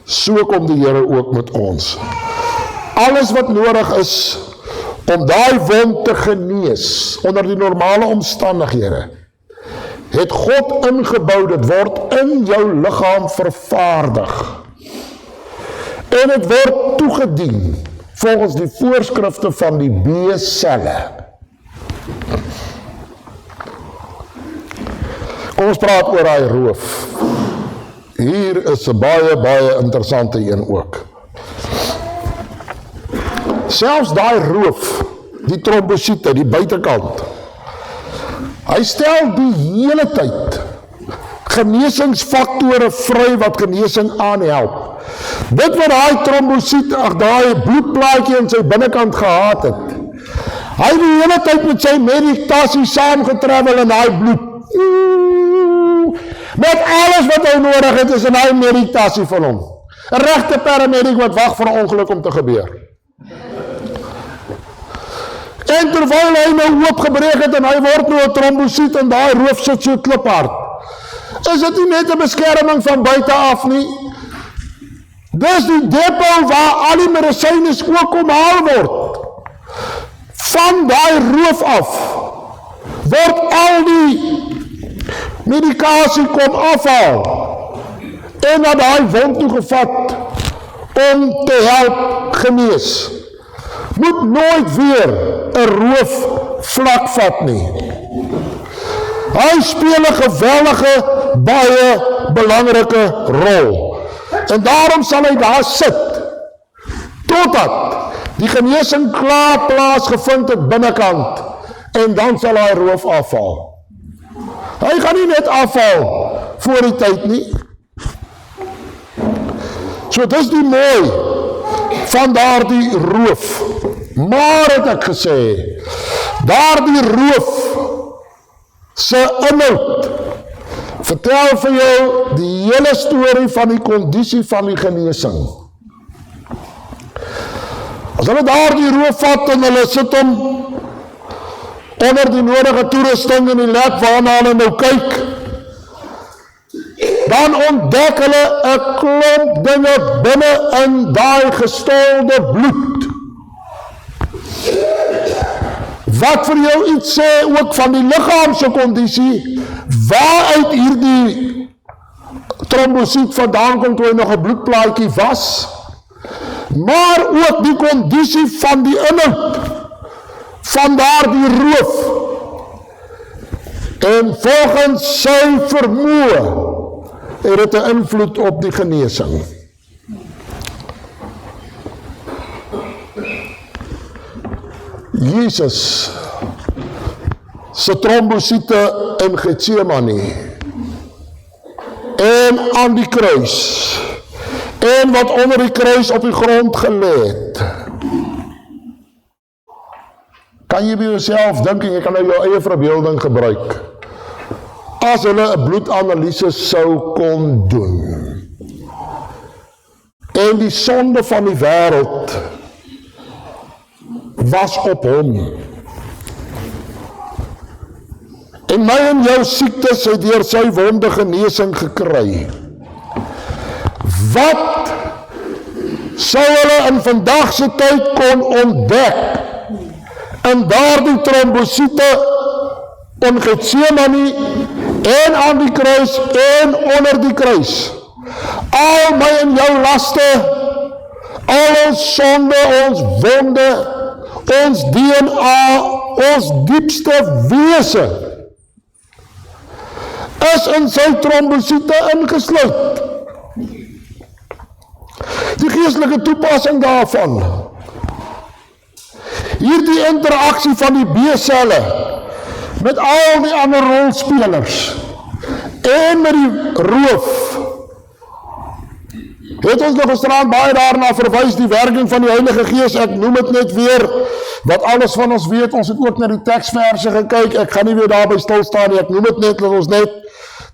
So kom die Here ook met ons. Alles wat nodig is om daai wond te genees onder die normale omstandighede, het God ingebou, dit word in jou liggaam vervaardig. En het word toegedien volgens die voorskrifte van die B-selle. Kom ons praat oor daai roof. Hier is 'n baie interessante een ook. Selfs daai roof, die trombosiete, die buitekant, hy stel die hele tyd genesingsfaktore vry wat genesing aanhelp. Dit wat daai trombosiet, daai bloedplaatjie in sy binnekant gehad het, hy het die hele tyd met sy meditasie saamgetravel in daai bloed. Met alles wat hy nodig het, is in hy meditasie van hom. 'n regte paramedic wat wag vir 'n ongeluk om te gebeur. En terwyl hy nou oopgebreek het en hy word nou 'n trombosiet en daai roof sit so kliphard, is dit nie net 'n beskerming van buite af nie. Dis die depot waar al die medisyne ook kom haal word. Van daai roof af word al die medikasie kom afhaal en na daai wond toe gevat om te help genees. Moet nooit weer 'n roof vlak vat nie. Hy speel 'n geweldige, baie belangrike rol. En daarom sal hy daar sit totdat die genesing klaar plaasgevind het binnekant en dan sal hy roof afval. Hy gaan nie net afval voor die tyd nie. So dis die mooi van daardie roof. Maar het ek gesê, daardie roof se inhoud vertel vir jou die hele storie van die kondisie van die genesing. As hulle daardie roof vat en hulle sit hom onder die nodige toerusting in die lek waarna hulle nou kyk, dan ontdek hulle 'n klomp dinge binne in daai gestolde bloed. Wat vir jou iets sê ook van die liggaamse kondisie, waaruit hierdie trombosiet vandaan kom toe hy nog 'n bloedplaatjie was, maar ook die kondisie van die inhoud van daardie roof. En volgens sy vermoë het dit 'n invloed op die genesing. Jesus se trombosiete in Getsemane en aan die kruis en wat onder die kruis op die grond gelê het. Kan jy by jouself dink en jy kan nou jou eie verbeelding gebruik as hulle 'n bloedanalise sou kon doen en die sonde van die wêreld was op hom. En my en jou siektes het deur sy wonde genesing gekry. Wat sou hulle in vandag se tyd kon ontdek in daardie trombosiete in Getsemane en aan die kruis en onder die kruis? Al my en jou laste, al ons sonde, ons wonde, ons DNA, ons diepste wese is in sy trombosiete ingesluit. Die geestelike toepassing daarvan, hierdie interaksie van die B-selle met al die ander rolspelers en met die roof, het ons nog gisteraan baie daarna verwys, die werking van die Heilige Gees. Ek noem dit net weer, wat alles van ons weet. Ons het ook na die teksverse gekyk, ek gaan nie weer daarby stilstaan nie, ek noem dit net, dat ons net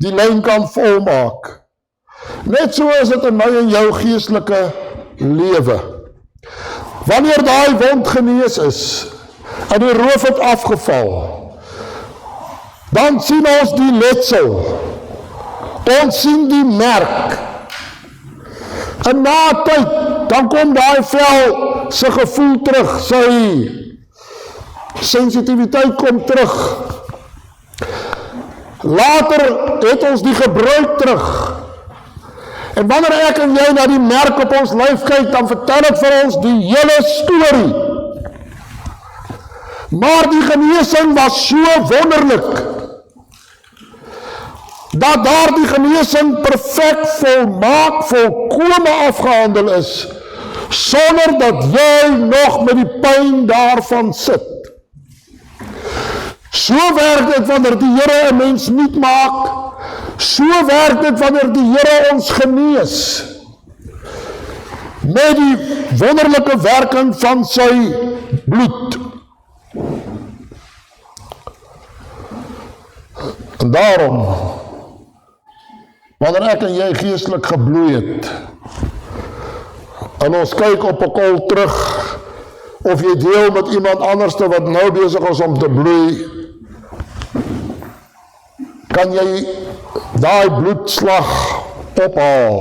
die lyn kan volmaak. Net so is dit in my en jou geestelike lewe. Wanneer daai wond genees is, en die roof het afgeval, dan sien ons die letsel, ons sien die merk, en na tyd, dan kom daai vel sy gevoel terug, sy sensitiwiteit kom terug. Later het ons die gebruik terug. En wanneer ek en jy na die merk op ons lyf kyk, dan vertel dit vir ons die hele storie. Maar die genesing was so wonderlik, dat daar die genesing perfek, volmaak, volkome afgehandel is, sonder dat jy nog met die pyn daarvan sit. So werk dit wanneer die Here 'n mens nuut maak, so werk dit wanneer die Here ons genees, met die wonderlike werking van sy bloed. En daarom, wanneer ek en jy geestelik gebloei het, en ons kyk op 'n kol terug, of jy deel met iemand anders wat nou besig is om te bloei, kan jy daai bloedslag ophaal,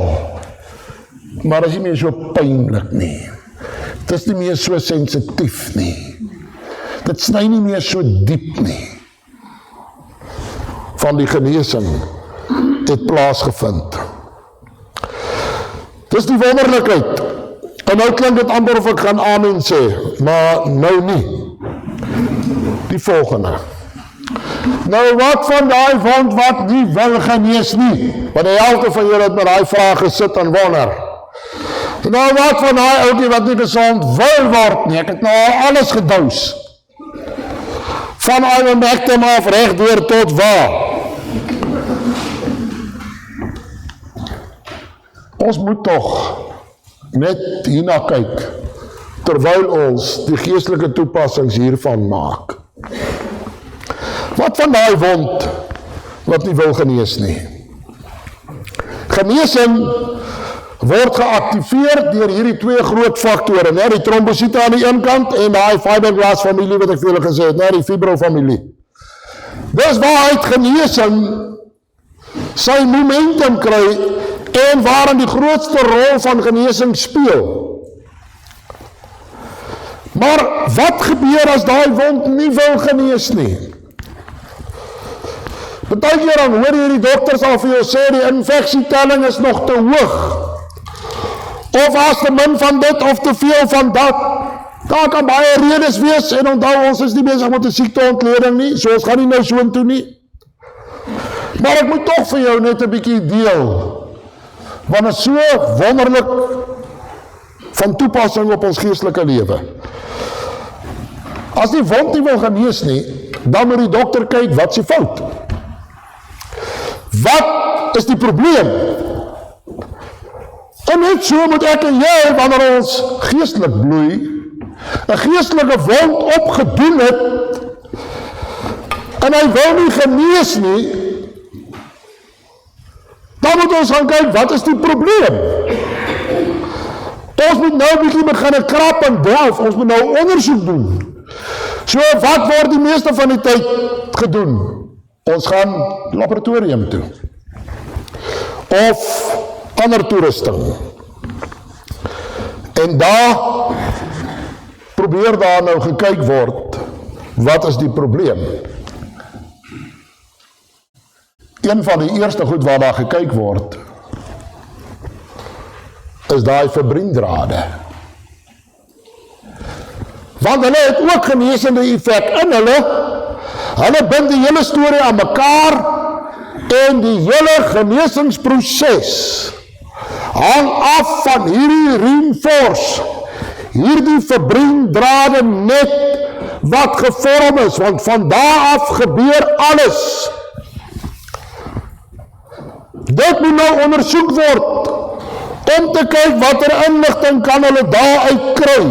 maar is nie meer so pynlik nie. Dit is nie meer so sensitief nie. Dit sny nie meer so diep nie. Van die genesing het plaasgevind. Dis die wonderlikheid. En nou klink dit amper of ek gaan amen sê, maar nou nie. Die volgende. Nou wat van daai wond wat nie wil genees nie? Want die helfte van julle het met daai vraag gesit en wonder. Nou wat van daai ouetjie wat nie gesond wil word nie? Ek het nou al alles gedous. Van ivermectin af reg deur tot waar? Ons moet tog net hierna kyk, terwyl ons die geestelike toepassings hiervan maak. Wat van daai wond wat nie wil genees nie? Genesing word geactiveer deur hierdie twee groot faktore, die trombosiete aan die een kant en daai fiberglass familie wat ek vir julle gesê het, die fibrofamilie. Dis waaruit genesing sy momentum kry en waarin die grootste rol van genesing speel. Maar wat gebeur as daai wond nie wil genees nie? Partykeer dan hoor jy die dokters al vir jou sê die infeksietelling is nog te hoog. Of as te min van dit of te veel van dat. Daar kan baie redes wees en onthou ons is nie besig met 'n siekteontleding nie, so ons gaan nie nou soontoe nie. Maar ek moet tog vir jou net 'n bietjie deel, want dit is so wonderlik van toepassing op ons geestelike lewe. As die wond nie wil genees nie, dan moet die dokter kyk wat se fout. Wat is die probleem? En net so moet ek en jy, wanneer ons geestelik bloei, 'n geestelike wond opgedoen het, en hy wil nie genees nie, dan moet ons gaan kyk, wat is die probleem? Ons moet nou 'n bietjie begin krap en delf, ons moet nou ondersoek doen. So, wat word die meeste van die tyd gedoen? Ons gaan laboratorium toe. Of ander toerusting. En daar probeer daar nou gekyk word, wat is die probleem? Een van die eerste goed waar daar gekyk word, is daai verbriendrade. Want hulle het ook genesende effek in hulle bind die hele storie aan mekaar, en die hele genesingsproses hang af van hierdie reinforce, hierdie verbriendrade net wat gevorm is, want van daar af gebeur alles. Dit moet nou ondersoek word, om te kyk watter inligting kan hulle daaruit kry.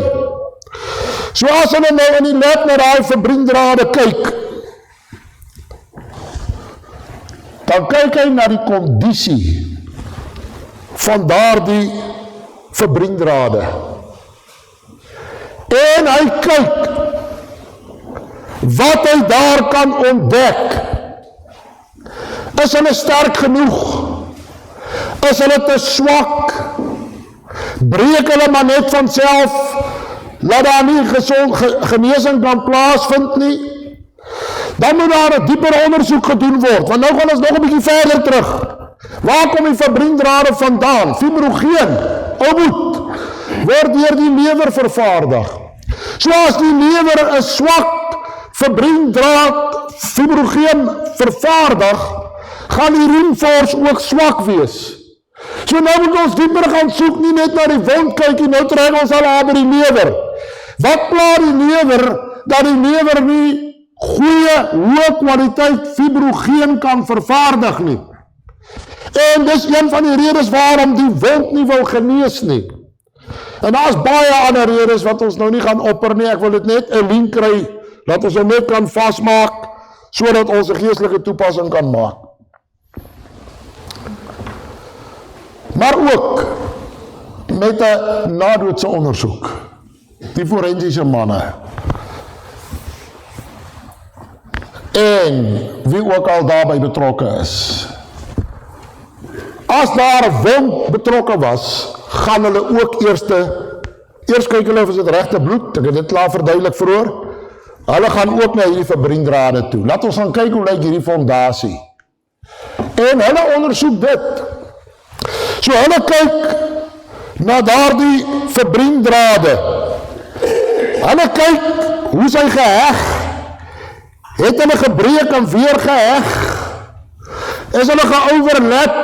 So as hulle nou in die lab na daai verbriendrade kyk, dan kyk hy na die kondisie van daardie verbriendrade. En hy kyk wat hy daar kan ontdek. Is hulle sterk genoeg? Is hulle te swak? Breek hulle maar net van self, laat daar nie genesing kan plaasvind nie? Dan moet daar 'n dieper ondersoek gedoen word, want nou gaan ons nog 'n bietjie verder terug. Waar kom die verbriendrade vandaan? Fibrogeen, oudmoed, word deur die lewer vervaardig. So as die lewer 'n swak verbriendraad fibrogeen vervaardig, gaan die reinforce ook swak wees. So nou moet ons dieper gaan soek, nie net na die wond kyk, nou trek ons al by die lewer. Wat pla die lewer, dat die lewer nie goeie, hoë kwaliteit fibrogeen kan vervaardig nie. En dis een van die redes waarom die wond nie wil genees nie. En daar is baie ander redes wat ons nou nie gaan opper nie, ek wil dit net 'n link kry, dat ons hom net kan vasmaak, sodat ons 'n geestelike toepassing kan maak. Maar ook met 'n nadoodse ondersoek, die forensiese manne, en wie ook al daarbij betrokke is. As daar 'n wond betrokke was, gaan hulle ook eers kyk hulle of is dit regte bloed, ek het dit klaar verduidelik vroeër. Hulle gaan ook na hierdie verbriendrade toe. Laat ons gaan kyk hoe lyk hierdie fondasie. En hulle ondersoek dit. So hulle kyk na daardie verbriendrade. Hulle kyk hoe sy geheg. Het hulle gebreek en weer geheg? Is hulle geoverlap?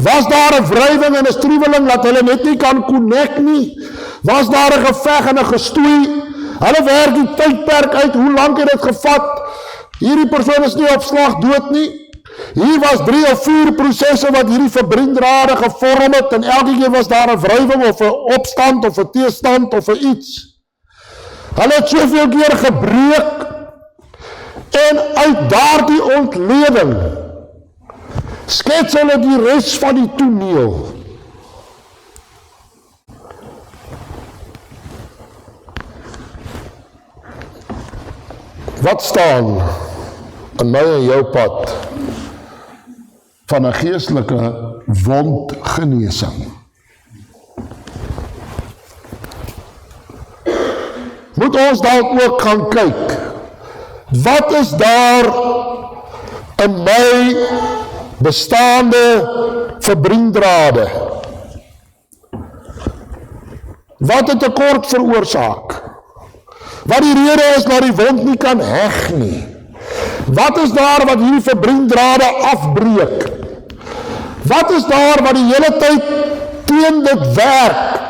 Was daar 'n wrywing en 'n struweling dat hulle net nie kan connect nie? Was daar 'n geveg en 'n gestoei? Hulle werk die tydperk uit, hoe lank het dit gevat? Hierdie persoon is nie op slag dood nie. Hier was 3 of 4 prosesse wat hierdie verbrindrade gevorm het, en elke keer was daar 'n wrywing of 'n opstand of 'n teestand of 'n iets. Hulle het soveel keer gebreek, en uit daardie ontleding skets hulle die res van die toneel. Wat staan in my en jou pad van 'n geestelike wondgenesing? Moet ons dalk ook gaan kyk, wat is daar in my bestaande verbrindrade? Wat het tekort veroorsaak? Wat die rede is dat die wond nie kan heg nie? Wat is daar wat hierdie verbrindrade afbreek? Wat is daar wat die hele tyd teen dit werk?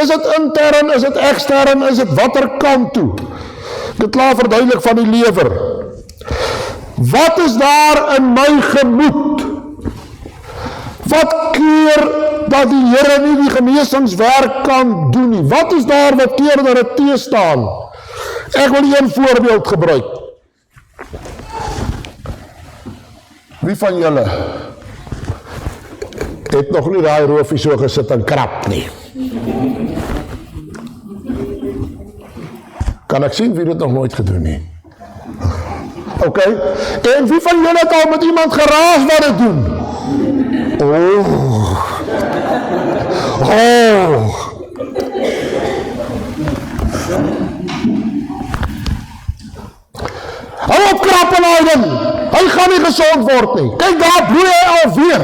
Is dit intern, is dit ekstern, is dit watter kant toe? Dit laat verduidelik van die lewer. Wat is daar in my gemoed? Wat keer dat die Here nie die genesingswerk kan doen nie? Wat is daar wat keer dat dit teestaan? Ek wil een voorbeeld gebruik. Wie van julle het nog nie daai roofie so gesit en krap nie? Kan ek sien wie dit nog nooit gedoen nie? Ok, en wie van julle het al met iemand geraas wat dit doen? Oh. Hou op krap en hy ding. Hy gaan nie gesond word nie. Kyk, daar bloei hy alweer.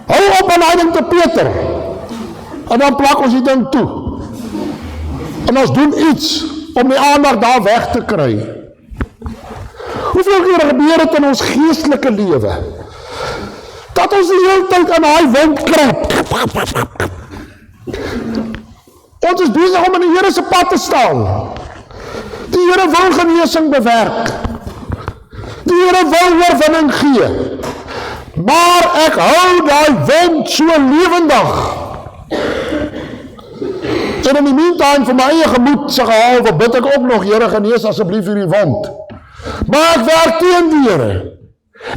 Hou op en hy ding te peter. En dan plak ons die ding toe. En ons doen iets om die aandag daar weg te kry. Hoeveel keer gebeur het in ons geestelike lewe? Dat ons die hele tyd aan hy wind krap. Ons is besig om in die Here se pad te staan. Die Here wil genesing bewerk. Die Here wil oorwinning gee. Maar ek hou daai wind so lewendig. En in die meantime vir my eie gemoed se gehaal, bid ek ook nog, Here, genees asseblief hierdie wind. Maar ek werk teen die Here.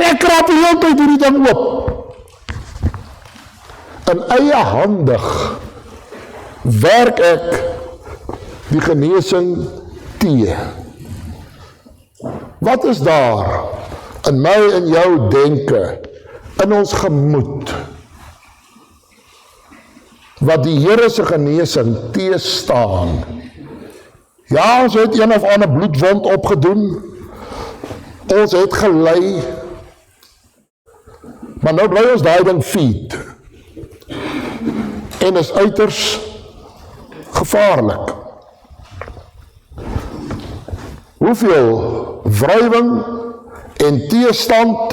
Ek krap die hele tyd hierdie ding oop. In eie handig werk ek die genesing tee. Wat is daar in my en jou denke, in ons gemoed, wat die Here se genesing teestaan? Ja, ons het een of ander bloedwond opgedoen, ons het gelei, maar nou bly ons daai ding feed, en is uiters gevaarlik. Hoeveel wrywing en teestand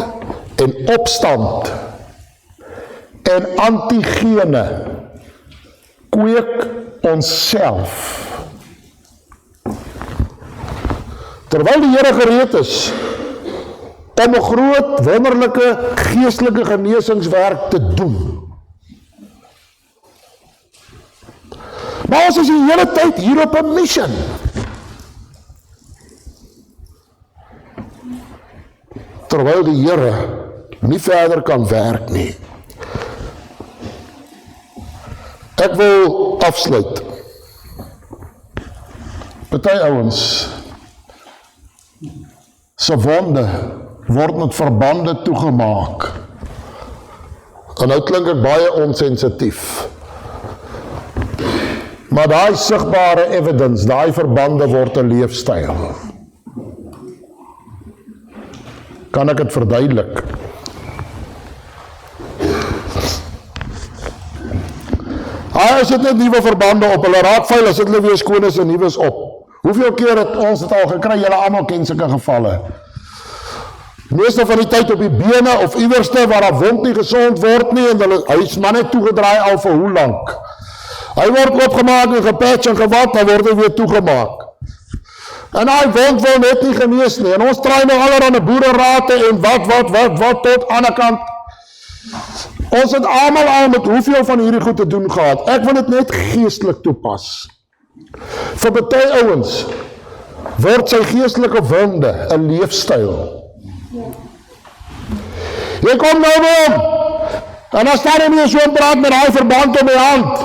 en opstand en antigene kweek onsself. Terwyl die Here gereed is om 'n groot, wonderlike, geestelike genesingswerk te doen. Maar ons is die hele tyd hier op 'n mission. Terwyl die Here nie verder kan werk nie. Ek wil afsluit. Party ouens se wonde word met verbande toegemaak. En nou klink ek baie onsensitief. Maar daai sigbare evidence, daai verbande word 'n leefstyl. Kan ek dit verduidelik? As dit net nuwe verbande op, hulle raak vuil, as dit hulle weer skoon is en nuus op. Hoeveel keer het ons dit al gekry? Julle almal ken sulke gevalle. Meeste van die tyd op die bene of iewerste waar 'n wond nie gesond word nie, en hy is maar net toegedraai al vir hoe lank. Hy word opgemaak en gepatch en gewat, dan word hy weer toegemaak. En hy wond wil net nie genees nie, en ons try nou allerhande boererate en wat tot aan die kant. Ons het almal al met hoeveel van hierdie goed te doen gehad. Ek wil dit net geestelik toepas. Vir baie ouens word sy geestelike wonde 'n leefstyl. Jy kom nou by hom, en dan staan hy nie so en praat met hy verband op my hand.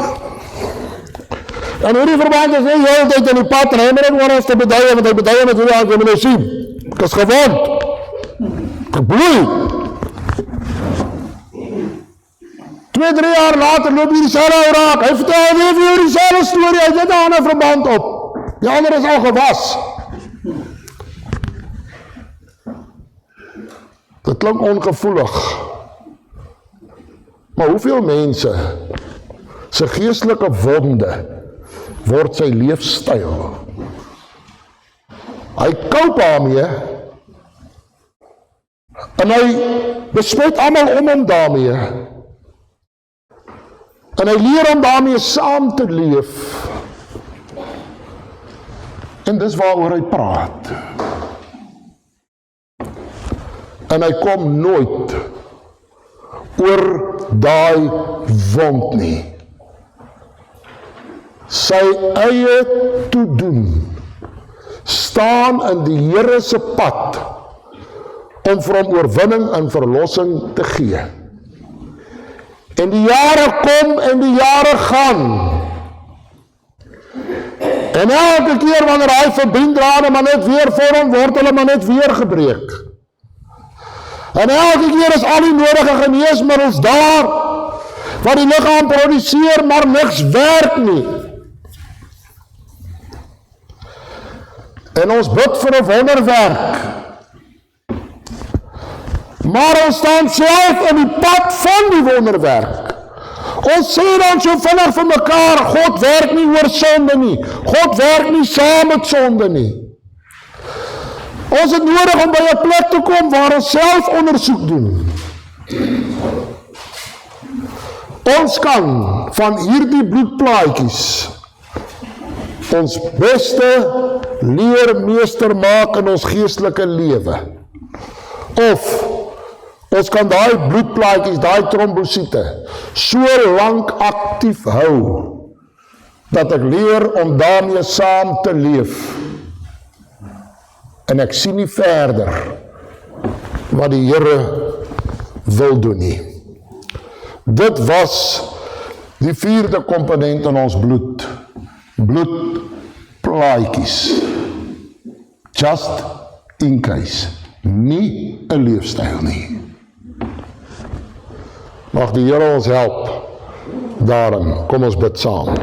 En hierdie verband is nie heel tyd in die pad, en hy moet dit oor ons te beduie, want hy beduie met hierdie hand, jy moet nou sien. Ek is gewond. Ek bloei. 2-3 jaar later loop hier dieselfde ou raak. Hy vertel weer vir dieselfde storie, hy het 'n ander verband op. Die ander is al gewas. Dit klink ongevoelig. Maar hoeveel mense se geestelike wonde word sy leefstyl? Hy koop daarmee en hy besmet almal om hom daarmee. En hy leer om daarmee saam te leef. En dis waaroor hy praat. En hy kom nooit oor daai wond nie. Sy eie toedoen staan in die Here se pad om vir hom oorwinning en verlossing te gee. En die jare kom en die jare gaan. En elke keer wanneer hy verbinddrade maar net weer vorm, word hulle maar net weer gebreek. En elke keer is al die nodige geneesmiddels daar, wat die liggaam produseer, maar niks werk nie. En ons bid vir 'n wonderwerk. Maar ons staan self in die pad van die wonderwerk. Ons sê dan so vinnig vir mekaar, God werk nie oor sonde nie. God werk nie saam met sonde nie. Ons het nodig om by 'n plek te kom waar ons self ondersoek doen. Ons kan van hierdie bloedplaatjies ons beste leermeester maak in ons geestelike lewe. Of ons kan daai bloedplaatjies, daai trombosiete, so lank aktief hou, dat ek leer om daarmee saam te leef. En ek sien nie verder wat die Here wil doen nie. Dit was die 4de komponent in ons bloed. Bloedplaatjies. Just in case. Nie 'n leefstyl nie. Mag die Here ons help daarin. Kom ons bid saam.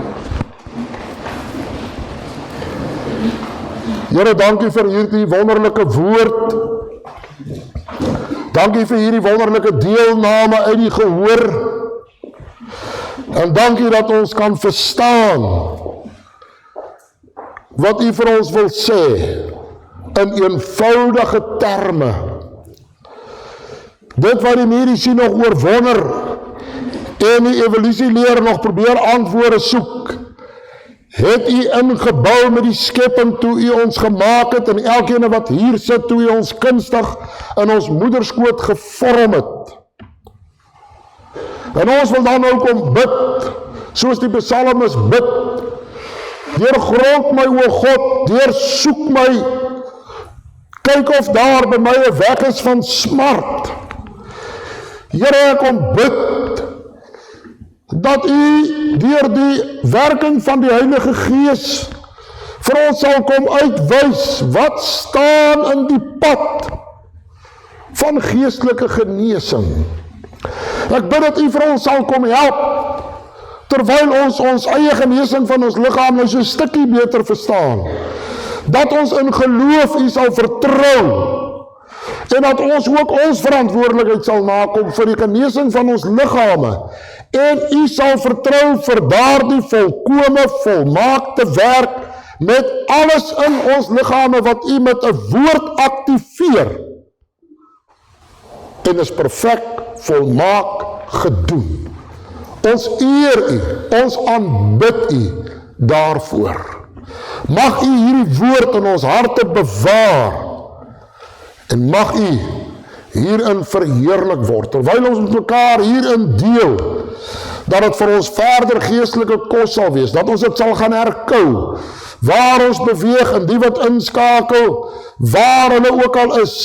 Here, dankie vir hierdie wonderlike woord. Dankie vir hierdie wonderlike deelname uit die gehoor. En dankie dat ons kan verstaan wat U vir ons wil sê in eenvoudige terme. Dit wat die mediese nog oor wonder en die evolutieleer nog probeer antwoorde soek, het U ingebou met die skepping toe U ons gemaak het, en elkeen wat hier sit toe U ons kunstig in ons moederskoot gevorm het. En ons wil dan nou kom bid, soos die psalmis bid, deurgrond my o God, deursoek my, kyk of daar by my 'n weg is van smart. Here, ek kom bid, dat U deur die werking van die Heilige Gees vir ons sal kom uitwys wat staan in die pad van geestelike genesing. Ek bid dat U vir ons sal kom help, terwyl ons eie genesing van ons liggaam nou so 'n stukkie beter verstaan, dat ons in geloof U sal vertrou, en dat ons ook ons verantwoordelikheid sal nakom vir die genesing van ons liggame, en U sal vertrou vir daardie volkome, volmaakte werk met alles in ons liggame wat U met 'n woord aktiveer, en is perfek, volmaak gedoen. Ons eer U, ons aanbid U daarvoor. Mag U hierdie woord in ons harte bewaar en mag U hierin verheerlik word, terwyl ons met mekaar hierin deel, dat het vir ons verder geestelike kos sal wees, dat ons dit sal gaan herkou, waar ons beweeg en die wat inskakel, waar hulle ook al is,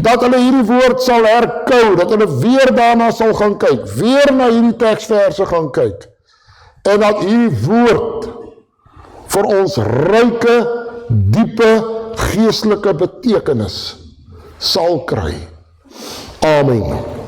dat hulle hierdie woord sal herkou, dat hulle weer daarna sal gaan kyk, weer na hierdie teksverse gaan kyk, en dat hierdie woord vir ons ryke, diepe, geestelike betekenis sal kry. Amen.